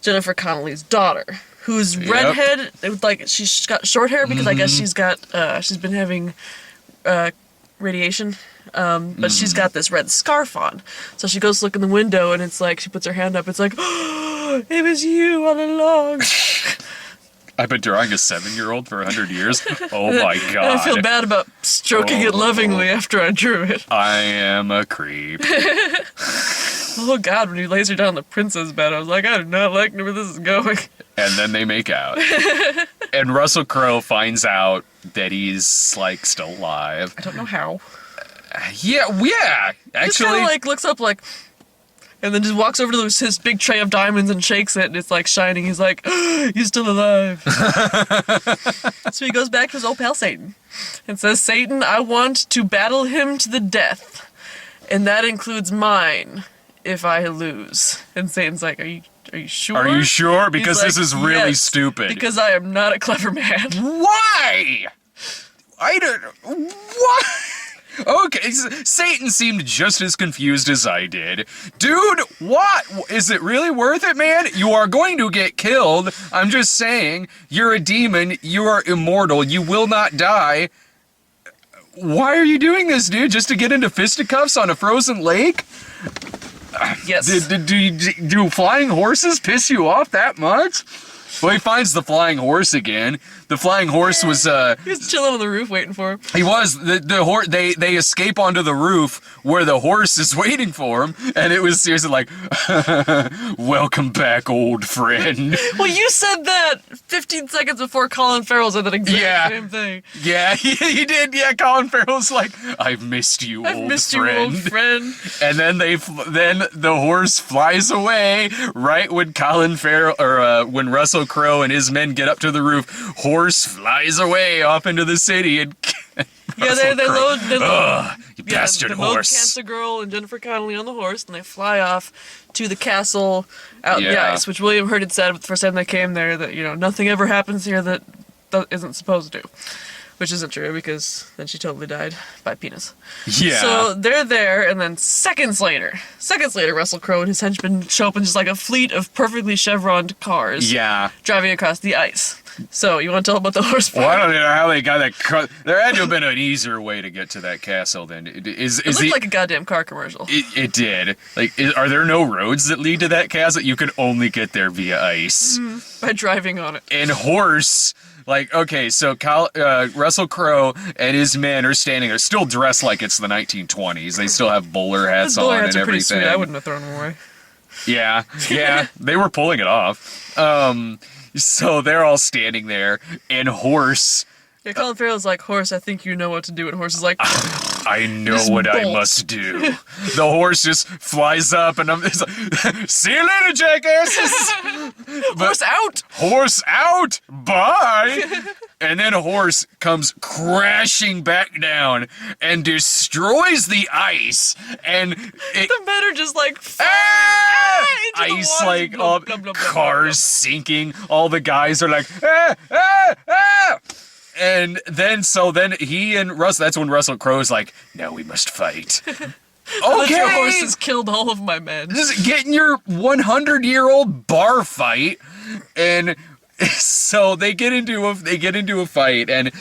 Jennifer Connelly's daughter, who's redhead. Like, she's got short hair because I guess she's been having radiation. But she's got this red scarf on. So she goes to look in the window, and it's like, she puts her hand up. It's like, oh, it was you all along. I've been drawing a 7-year-old for 100 years. Oh my god. And I feel bad about stroking it lovingly after I drew it. I am a creep. Oh god, when he lays her down on the princess bed, I was like, I do not like where this is going. And then they make out. And Russell Crowe finds out that he's, like, still alive. I don't know how. Yeah, actually. Just kind of, like, looks up, like, and then just walks over to his big tray of diamonds and shakes it, and it's, like, shining. He's like, oh, you're still alive. So he goes back to his old pal Satan and says, Satan, I want to battle him to the death, and that includes mine if I lose. And Satan's like, Are you sure? Are you sure? Because He's this like, is really yes, stupid. Because I am not a clever man. Why? I don't... What? Okay, Satan seemed just as confused as I did. Dude, what? Is it really worth it, man? You are going to get killed. I'm just saying, you're a demon, you are immortal, you will not die. Why are you doing this, dude? Just to get into fisticuffs on a frozen lake? Yes. Do flying horses piss you off that much? Well, he finds the flying horse again. The flying horse was He was chilling on the roof waiting for him. he was the horse. They escape onto the roof where the horse is waiting for him, and it was seriously like, "Welcome back, old friend." Well, you said that 15 seconds before Colin Farrell said that exact same thing. Yeah, he did. Yeah, Colin Farrell's like, "I've missed you, I've missed you, old friend." And then then the horse flies away right when Colin Farrell or when Russell Crowe and his men get up to the roof. Horse flies away off into the city and Yeah, they load you bastard they load horse. Cancer Girl and Jennifer Connelly on the horse, and they fly off to the castle out in the Yeah. ice, which William Hurt had said the first time they came there that, nothing ever happens here that isn't supposed to. Which isn't true, because then she totally died by penis. Yeah. So they're there, and then seconds later, Russell Crowe and his henchmen show up in just like a fleet of perfectly chevroned cars. Yeah. Driving across the ice. So, you want to tell about the horse Well, part? I don't know how they got that cut. There had to have been an easier way to get to that castle than It looked like a goddamn car commercial. It did. Like, are there no roads that lead to that castle? You can only get there via ice. By driving on it. And horse, like, okay, so Russell Crowe and his men are standing there, still dressed like it's the 1920s. They still have bowler hats Those bowler on hats and are pretty everything. sweet. I wouldn't have thrown them away. Yeah, they were pulling it off. So they're all standing there, and horse... Yeah, Colin Farrell's like, horse, I think you know what to do. And horse is like, I know Just what I bolt. must do. The horse just flies up, and it's like, see you later, jackasses! horse out! Horse out! Bye! And then a horse comes crashing back down and destroys the ice, and it... The men are just like, into the Ice, water. like, Blah, all blah, blah, blah, cars blah. sinking. All the guys are like, And then he and Russ, that's when Russell Crowe's like, now we must fight. Your Okay! horse has killed all of my men. Just get in your 100-year-old bar fight, and so they get into a fight, and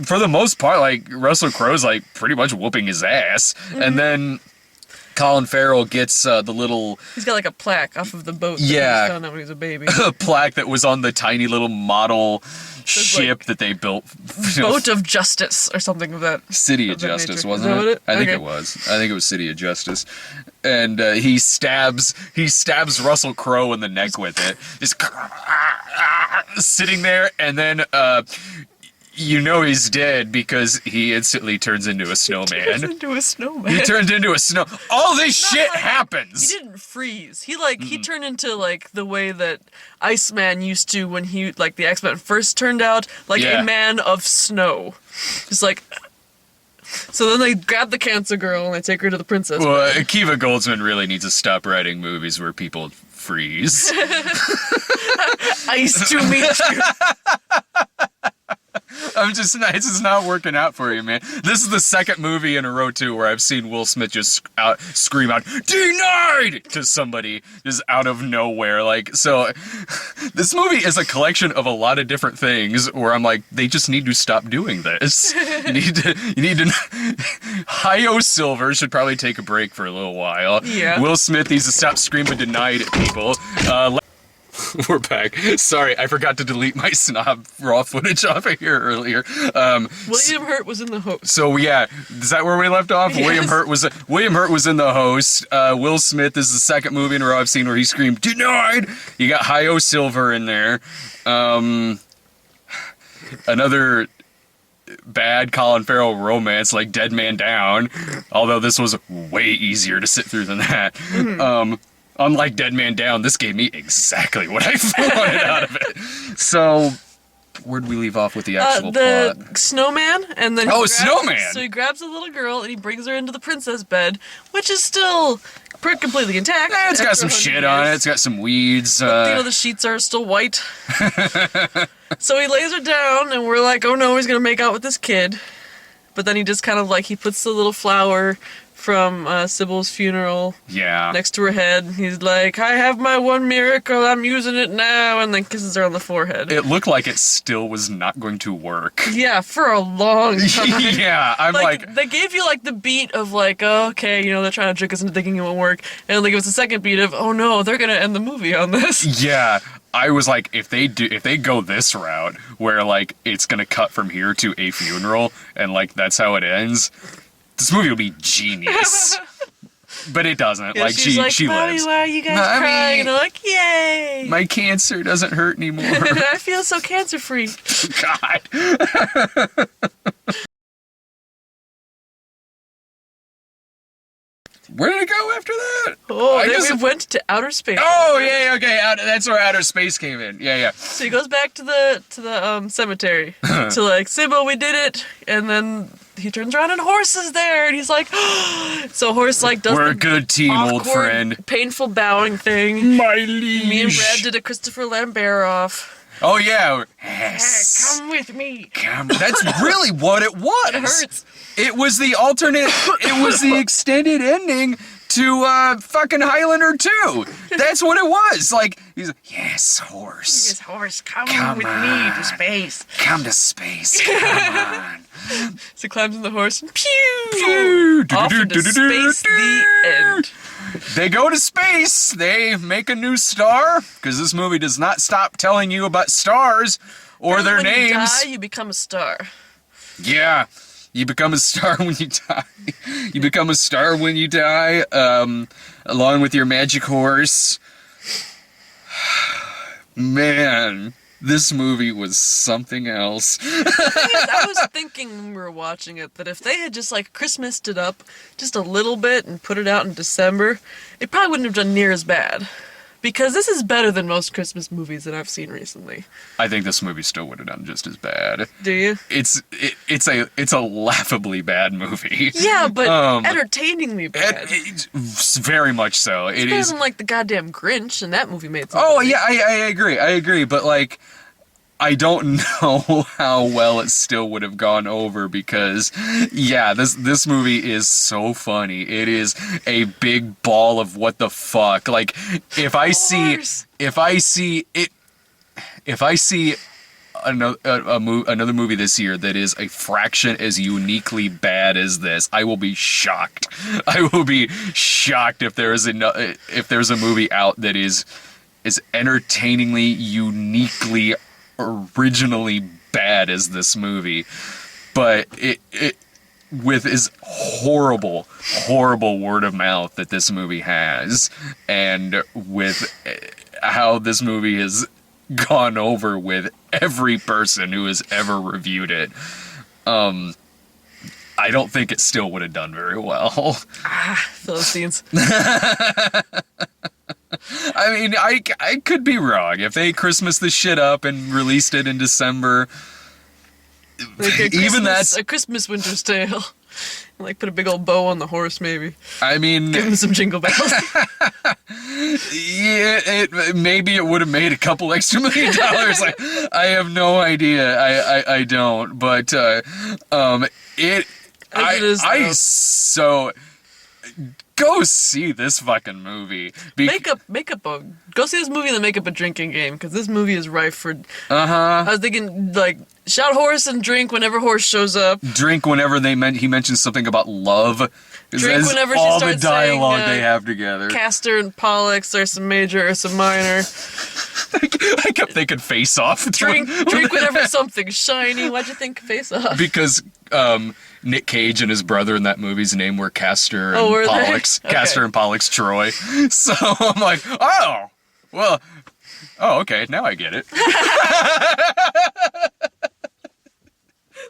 for the most part, like, Russell Crowe's like pretty much whooping his ass, and then Colin Farrell gets the little He's got like a plaque off of the boat. That Yeah. he found out when he was a baby. plaque that was on the tiny little model ship like, that they built. Boat of Justice or something of that. City of of that Justice, nature. wasn't Is that it? what it- I think okay. it was. I think it was City of Justice. And he stabs Russell Crowe in the neck with it. Just sitting there, and then he's dead because he instantly turns into a Turns snowman. into a snowman. He turns into a snow. All this shit like- happens. He didn't freeze. He turned into like the way that Iceman used to when he like the X-Men first turned out, like Yeah. a man of snow. Just like so then they grab the Cancer Girl and they take her to the princess. Well, Akiva Goldsman really needs to stop writing movies where people freeze. Ice to meet you. It's just not working out for you, man. This is the second movie in a row, too, where I've seen Will Smith just scream out, "Denied!" to somebody just out of nowhere. Like, so this movie is a collection of a lot of different things where I'm like, they just need to stop doing this. You need to, Hi-Yo Silver should probably take a break for a little while. Yeah. Will Smith needs to stop screaming "denied" at people. We're back. Sorry, I forgot to delete my snob raw footage off of here earlier. William Hurt was in the host. So yeah, is that where we left off? Yes. William Hurt was in the host. Will Smith is the second movie in a row I've seen where he screamed "denied." You got Hi-Yo Silver in there. Another bad Colin Farrell romance like Dead Man Down, although this was way easier to sit through than that. Unlike Dead Man Down, this gave me exactly what I wanted out of it. So, where'd we leave off with the actual the plot? Snowman, and then Snowman! So he grabs a little girl and he brings her into the princess bed, which is still completely intact. It's got some shit on it. It's got some weeds. The sheets are still white. So he lays her down, and we're like, oh no, he's gonna make out with this kid. But then he just kind of like, he puts the little flower from Sybil's funeral next to her head. He's like, I have my one miracle, I'm using it now, and then kisses her on the forehead. It looked like it still was not going to work. Yeah, for a long time. Yeah, I'm like... They gave you, like, the beat of, like, oh, okay, you know, they're trying to trick us into thinking it won't work. And, like, it was the second beat of, oh, no, they're gonna end the movie on this. Yeah, I was like, if they go this route, where, like, it's gonna cut from here to a funeral, and, like, that's how it ends... This movie will be genius. But it doesn't. Yeah, like, she Mommy, lives. why are you guys crying? And I'm like, yay! My cancer doesn't hurt anymore. I feel so cancer-free. God. Where did it go after that? Oh, then we went to outer space. Oh, yeah, okay. That's where outer space came in. Yeah. So he goes back to the cemetery to like, Sybil, we did it. And then he turns around and Horse is there, and he's like, so Horse like does we're a good team, awkward, old friend. Painful bowing thing. My liege. Me and Brad did a Christopher Lambert off. Oh yeah. Yes. Hey, come with me. That's really what it was. It hurts. It was the alternate. It was the extended ending to fucking Highlander 2. That's what it was. Like, he's like, yes, Horse. Yes, Horse, come with me to space. Come to space. Come on. So he climbs in the horse and pew! Off into space, the end. They go to space. They make a new star, because this movie does not stop telling you about stars or their names. When you die, you become a star. Yeah. You become a star when you die. You become a star when you die, along with your magic horse. Man, this movie was something else. I was thinking when we were watching it that if they had just like Christmased it up just a little bit and put it out in December, it probably wouldn't have done near as bad. Because this is better than most Christmas movies that I've seen recently. I think this movie still would have done just as bad. Do you? It's a laughably bad movie. Yeah, but entertainingly bad. Very much so. It's better than like the goddamn Grinch, and that movie made some Oh money. yeah, I agree. But like, I don't know how well it still would have gone over because, yeah, this movie is so funny. It is a big ball of what the fuck. Like, if I see another movie this year that is a fraction as uniquely bad as this, I will be shocked. I will be shocked if there's a movie out that is entertainingly, uniquely, originally bad as this movie, but it with as horrible word of mouth that this movie has, and with how this movie has gone over with every person who has ever reviewed it, I don't think it still would have done very well. Philistines. I mean, I could be wrong. If they Christmas this shit up and released it in December, like a Christmas Winter's Tale. Like, put a big old bow on the horse, maybe. I mean... Give him some jingle bells. Yeah, maybe it would have made a couple extra $1 million. I have no idea. I don't. But go see this fucking movie. Go see this movie and then make up a drinking game, because this movie is rife for. Uh-huh. I was thinking, like, shout horse and drink whenever horse shows up. Drink whenever he mentions something about love. Drink whenever she all starts the dialogue saying, they have together. Castor and Pollux, there's some major or some minor. I kept thinking Face Off. Drink whenever something's shiny. Why'd you think Face Off? Because Nick Cage and his brother in that movie's name were Castor and were they? Pollux. Okay. Castor and Pollux Troy. So I'm like, oh, okay, now I get it.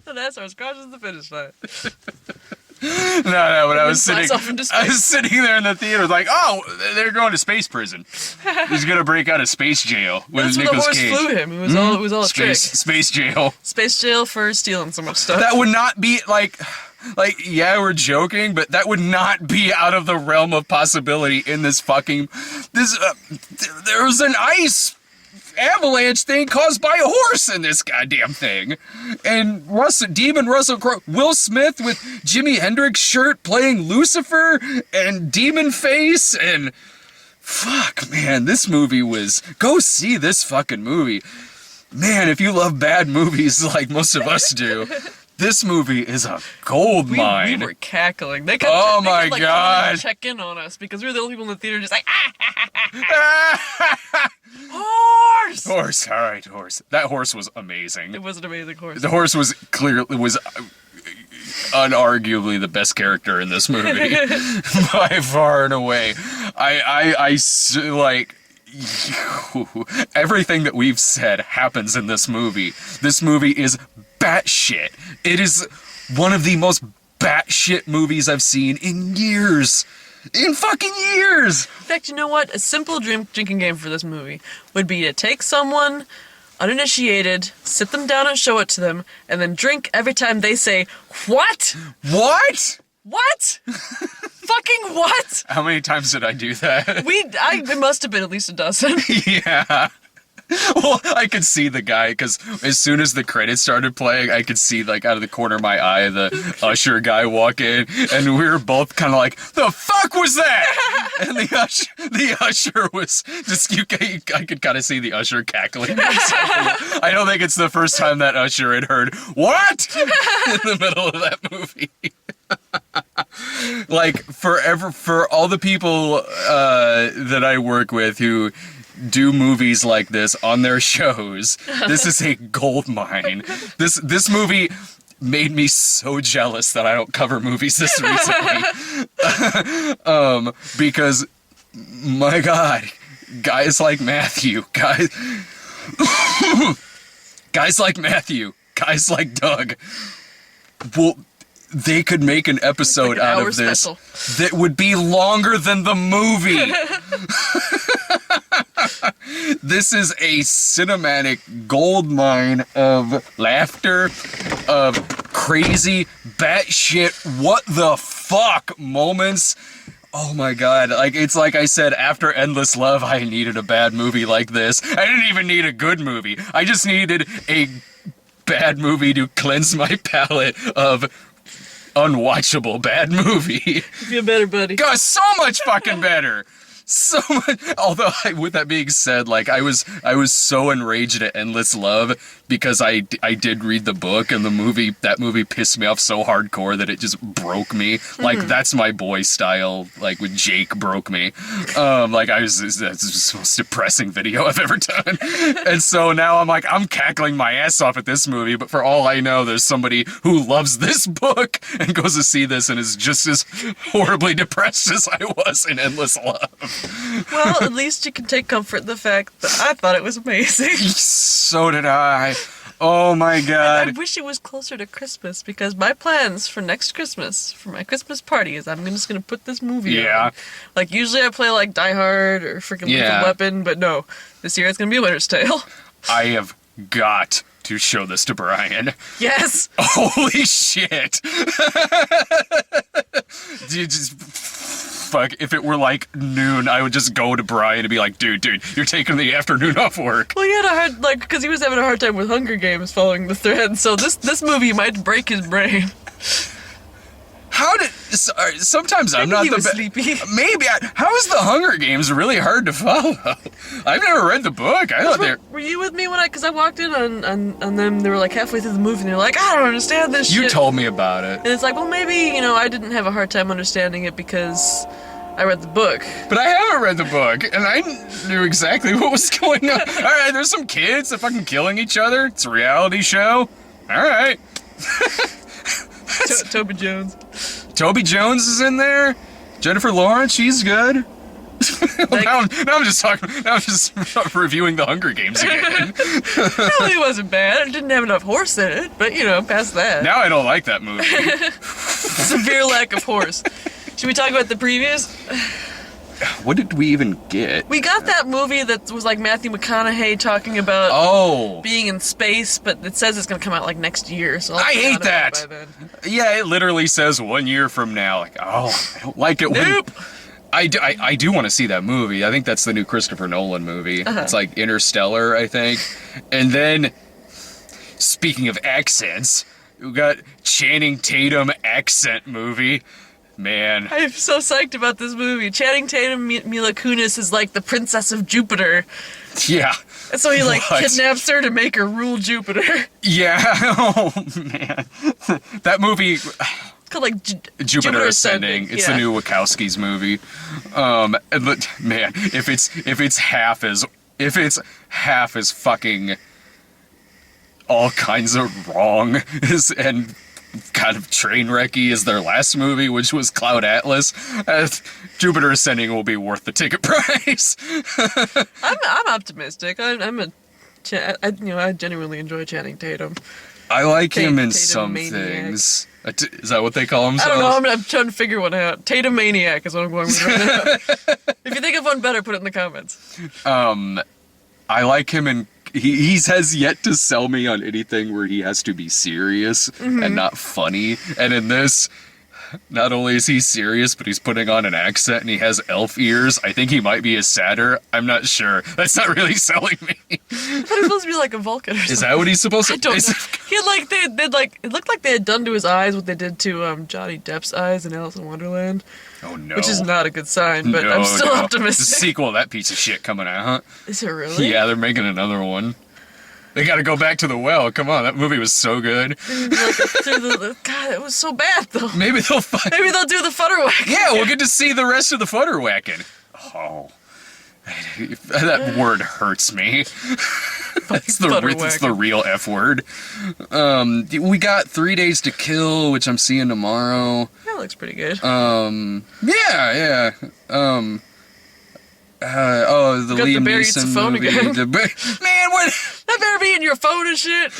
The NASCAR crosses the finish line. No, but I was sitting there in the theater like, oh, they're going to space prison. He's gonna break out of space jail with Nicolas Cage. The horse flew him. It was all a trick. Space jail. Space jail for stealing so much stuff. That would not be like, yeah, we're joking, but that would not be out of the realm of possibility in this fucking. There was an ice avalanche thing caused by a horse in this goddamn thing. And Demon Russell Crowe, Will Smith with Jimi Hendrix shirt playing Lucifer and Demon Face, and fuck, man, this movie was, go see this fucking movie. Man, if you love bad movies like most of us do, this movie is a gold mine. We were cackling. They God! Check in on us because we were the only people in the theater just like, horse! Horse, all right, horse. That horse was amazing. It was an amazing horse. The horse was unarguably the best character in this movie by far and away. I like. Everything that we've said happens in this movie. This movie is batshit. It is one of the most batshit movies I've seen in years. In fucking years! In fact, you know what? A simple drinking game for this movie would be to take someone uninitiated, sit them down and show it to them, and then drink every time they say, "What? What? What? Fucking what?" How many times did I do that? It must have been at least a dozen. Yeah. Well, I could see the guy, because as soon as the credits started playing, I could see, like, out of the corner of my eye, the usher guy walk in, and we were both kind of like, the fuck was that? And the usher was just, I could kind of see the usher cackling. I don't think it's the first time that usher had heard, "What?" in the middle of that movie. Like, for all the people that I work with who do movies like this on their shows, this is a gold mine. This movie made me so jealous that I don't cover movies this recently. Because, my God, guys like Matthew, guys like Matthew, guys like Doug, they could make an episode like an out of this special that would be longer than the movie. This is a cinematic gold mine of laughter, of crazy, batshit, what the fuck moments. Oh my God, it's like I said, after Endless Love, I needed a bad movie like this. I didn't even need a good movie. I just needed a bad movie to cleanse my palate of unwatchable bad movie. You feel better, buddy. God, so much fucking better. So much. Although, with that being said, like, I was so enraged at Endless Love because I did read the book, and that movie pissed me off so hardcore that it just broke me. Like, that's my boy style. Like, with Jake broke me. That's the most depressing video I've ever done. And so now I'm cackling my ass off at this movie, but for all I know, there's somebody who loves this book and goes to see this and is just as horribly depressed as I was in Endless Love. Well, at least you can take comfort in the fact that I thought it was amazing. So did I. Oh my God. I wish it was closer to Christmas, because my plans for next Christmas, for my Christmas party, is I'm just going to put this movie on. Like, usually I play like Die Hard or freaking Lethal Weapon, but no. This year it's going to be A Winter's Tale. I have got to show this to Brian. Yes! Holy shit. Dude, just fuck. If it were like noon, I would just go to Brian and be like, dude, you're taking the afternoon off work. Well, he had a hard, like, because he was having a hard time with Hunger Games following the thread, so this movie might break his brain. Sometimes I'm not Maybe he the was best. sleepy. Maybe. How is the Hunger Games really hard to follow? I've never read the book. I thought they're. Were you with me when because I walked in on them, they were like halfway through the movie, and they're like, I don't understand this shit. You told me about it. And it's like, well, maybe, I didn't have a hard time understanding it because I read the book. But I haven't read the book, and I knew exactly what was going on. All right, there's some kids that fucking killing each other. It's a reality show. All right. Toby Jones. Toby Jones is in there. Jennifer Lawrence, she's good. Now I'm just reviewing the Hunger Games again. Really wasn't bad. It didn't have enough horse in it, but past that. Now I don't like that movie. Severe lack of horse. Should we talk about the previews? What did we even get? We got that movie that was like Matthew McConaughey talking about being in space, but it says it's going to come out like next year. So I hate that. By then. Yeah, it literally says 1 year from now. Like, I don't like it. Nope. I do want to see that movie. I think that's the new Christopher Nolan movie. It's like Interstellar, I think. And then, speaking of accents, we got Channing Tatum accent movie. Man. I'm so psyched about this movie. Channing Tatum, Mila Kunis is like the princess of Jupiter. Yeah. And so he kidnaps her to make her rule Jupiter. Yeah. Oh, man. That movie... It's called like Jupiter Ascending. It's the new Wachowski's movie. But man, if it's half as fucking all kinds of wrong and kind of train wrecky as their last movie, which was Cloud Atlas, Jupiter Ascending will be worth the ticket price. I'm optimistic. I genuinely enjoy Channing Tatum. I like him in Tatum some Maniac. things. Is that what they call themselves? I don't know. I'm trying to figure one out. Tatum Maniac is what I'm going with right now. If you think of one better, put it in the comments. I like him in... He has yet to sell me on anything where he has to be serious and not funny. And in this, not only is he serious, but he's putting on an accent and he has elf ears. I think he might be a satyr. I'm not sure. That's not really selling me. I thought he was supposed to be like a Vulcan or something. Is that what he's supposed to? I don't know. He had it looked like they had done to his eyes what they did to Johnny Depp's eyes in Alice in Wonderland. Oh no. Which is not a good sign, but I'm still optimistic. The sequel of that piece of shit coming out, huh? Is it really? Yeah, they're making another one. They gotta go back to the well. Come on, that movie was so good. God, it was so bad though. Maybe they'll do the futter whacking. Yeah, we'll get to see the rest of the footer whacking. Oh, that word hurts me. It's the real F word. We got 3 Days to Kill, which I'm seeing tomorrow. That looks pretty good. Yeah. The Liam Neeson phone movie. again. Man, what? That better be in your phone and shit.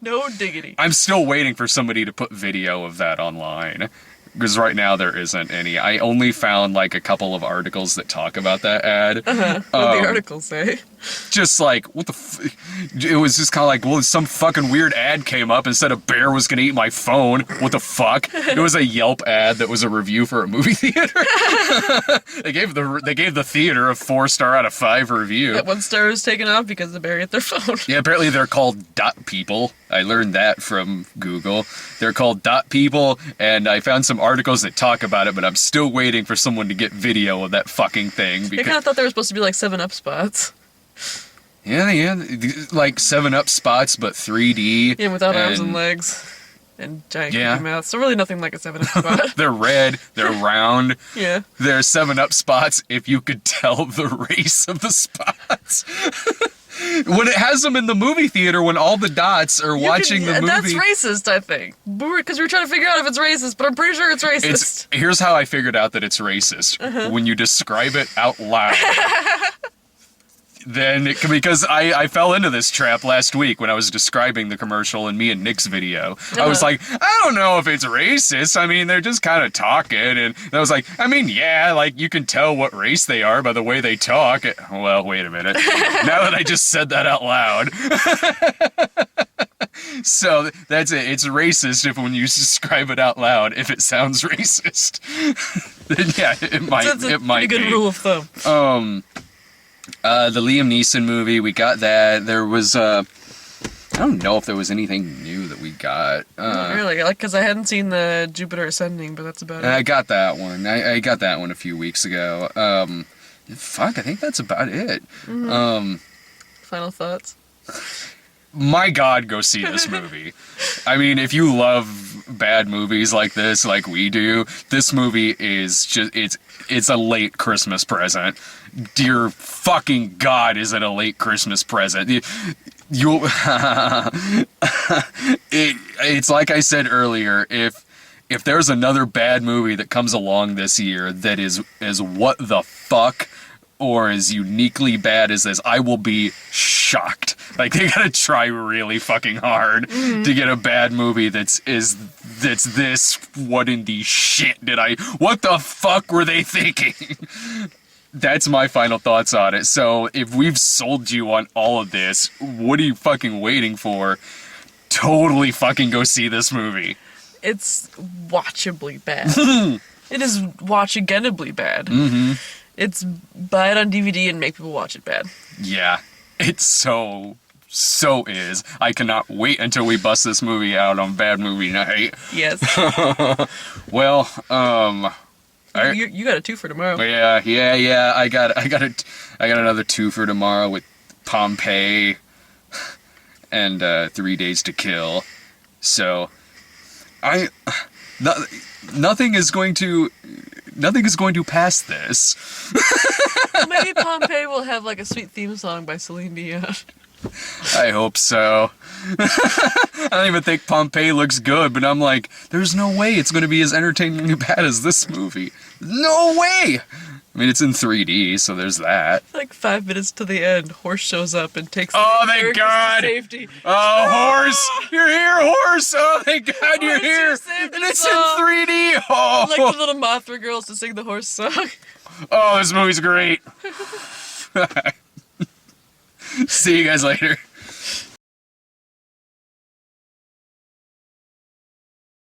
No diggity. I'm still waiting for somebody to put video of that online. Because right now there isn't any. I only found like a couple of articles that talk about that ad. What the articles say? Just like, what the it was just kind of like, well, some fucking weird ad came up and said a bear was going to eat my phone. What the fuck? It was a Yelp ad that was a review for a movie theater. They gave the theater a 4-star out of 5 review. That 1 star was taken off because the bear ate their phone. Yeah, apparently they're called dot people. I learned that from Google. They're called dot people, and I found some articles that talk about it, but I'm still waiting for someone to get video of that fucking thing. I kind of thought there were supposed to be like 7-Up spots. Yeah, like 7-Up spots, but 3D. Yeah, without arms and legs. And giant creepy mouths. So really nothing like a 7-Up spot. They're red, they're round. Yeah. They're 7-Up spots if you could tell the race of the spots. When it has them in the movie theater, when all the dots are watching the movie. That's racist, I think. Because we're trying to figure out if it's racist, but I'm pretty sure it's racist. Here's how I figured out that it's racist. When you describe it out loud. Because I fell into this trap last week when I was describing the commercial in me and Nick's video. I was like, I don't know if it's racist. I mean, they're just kind of talking. And I was like, I mean, yeah, like you can tell what race they are by the way they talk. Well, wait a minute. Now that I just said that out loud. So that's it. It's racist if when you describe it out loud, if it sounds racist. Then yeah, it might. That's a it might pretty good be. rule of thumb. The Liam Neeson movie, we got that. There was I don't know if there was anything new that we got. Not really, like, because I hadn't seen the Jupiter Ascending, but that's about it. I got that one. I got that one a few weeks ago. Fuck, I think that's about it. Final thoughts? My God, go see this movie. I mean, if you love bad movies like this, like we do, this movie is just, it's a late Christmas present. Dear fucking God, is it a late Christmas present? It's like I said earlier, if there's another bad movie that comes along this year that is what the fuck or as uniquely bad as this, I will be shocked. Like, they gotta try really fucking hard to get a bad movie that's this. What in the shit what the fuck were they thinking? That's my final thoughts on it. So if we've sold you on all of this, what are you fucking waiting for? Totally fucking go see this movie. It's watchably bad. It is watch-againably bad. It's buy it on DVD and make people watch it bad. Yeah, it's so is. I cannot wait until we bust this movie out on Bad Movie Night. Yes. Well, you got a 2 for tomorrow. Yeah. I got another 2 for tomorrow with Pompeii and 3 Days to Kill. So, nothing is going to pass this. Well, maybe Pompeii will have like a sweet theme song by Celine Dion. I hope so. I don't even think Pompeii looks good, but I'm like, there's no way it's going to be as entertainingly bad as this movie. No way! I mean, it's in 3D, so there's that. Like 5 minutes to the end, Horse shows up and takes the thank God! to safety. Oh, Horse! You're here, Horse! Oh, thank God you're here! And it's in 3D! Oh! Like the little Mothra girls to sing the Horse song. Oh, this movie's great! See you guys later.